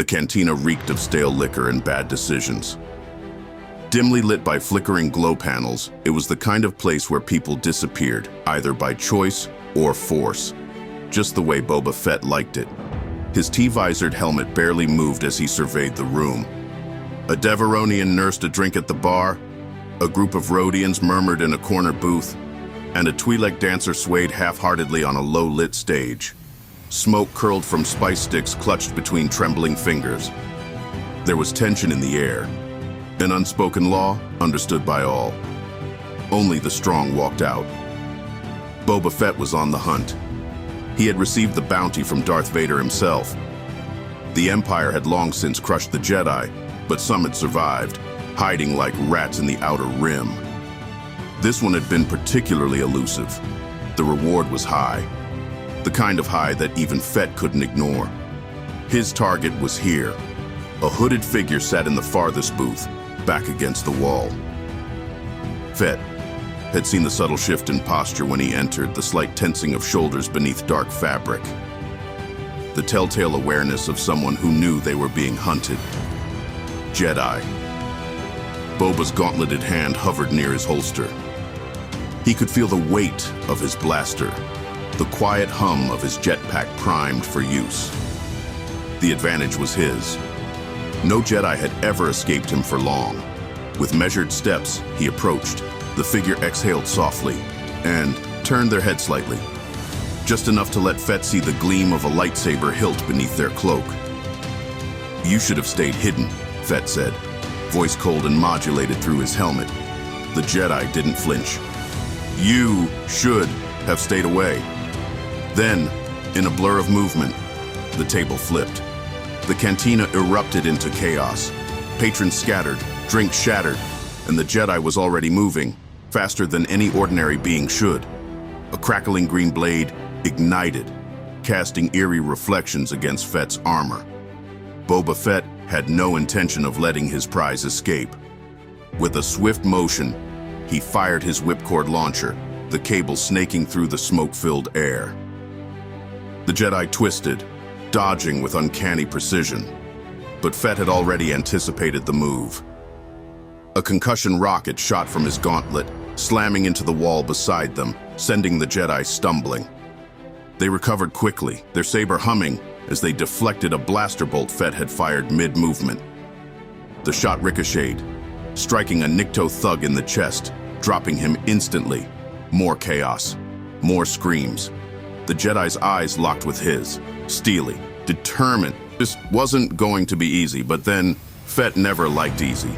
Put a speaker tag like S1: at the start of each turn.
S1: The cantina reeked of stale liquor and bad decisions. Dimly lit by flickering glow panels, it was the kind of place where people disappeared, either by choice or force, just the way Boba Fett liked it. His T-visored helmet barely moved as he surveyed the room. A Devaronian nursed a drink at the bar, a group of Rhodians murmured in a corner booth, and a Twi'lek dancer swayed half-heartedly on a low-lit stage. Smoke curled from spice sticks clutched between trembling fingers. There was tension in the air. An unspoken law understood by all. Only the strong walked out. Boba Fett was on the hunt. He had received the bounty from Darth Vader himself. The Empire had long since crushed the Jedi, but some had survived, hiding like rats in the Outer Rim. This one had been particularly elusive. The reward was high. The kind of high that even Fett couldn't ignore. His target was here. A hooded figure sat in the farthest booth, back against the wall. Fett had seen the subtle shift in posture when he entered, the slight tensing of shoulders beneath dark fabric. The telltale awareness of someone who knew they were being hunted. Jedi. Boba's gauntleted hand hovered near his holster. He could feel the weight of his blaster, the quiet hum of his jetpack primed for use. The advantage was his. No Jedi had ever escaped him for long. With measured steps, he approached. The figure exhaled softly and turned their head slightly, just enough to let Fett see the gleam of a lightsaber hilt beneath their cloak. "You should have stayed hidden," Fett said, voice cold and modulated through his helmet. The Jedi didn't flinch. "You should have stayed away." Then, in a blur of movement, the table flipped. The cantina erupted into chaos. Patrons scattered, drinks shattered, and the Jedi was already moving, faster than any ordinary being should. A crackling green blade ignited, casting eerie reflections against Fett's armor. Boba Fett had no intention of letting his prize escape. With a swift motion, he fired his whipcord launcher, the cable snaking through the smoke-filled air. The Jedi twisted, dodging with uncanny precision, but Fett had already anticipated the move. A concussion rocket shot from his gauntlet, slamming into the wall beside them, sending the Jedi stumbling. They recovered quickly, their saber humming as they deflected a blaster bolt Fett had fired mid-movement. The shot ricocheted, striking a Nikto thug in the chest, dropping him instantly. More chaos, more screams. The Jedi's eyes locked with his, steely, determined. This wasn't going to be easy, but then Fett never liked easy.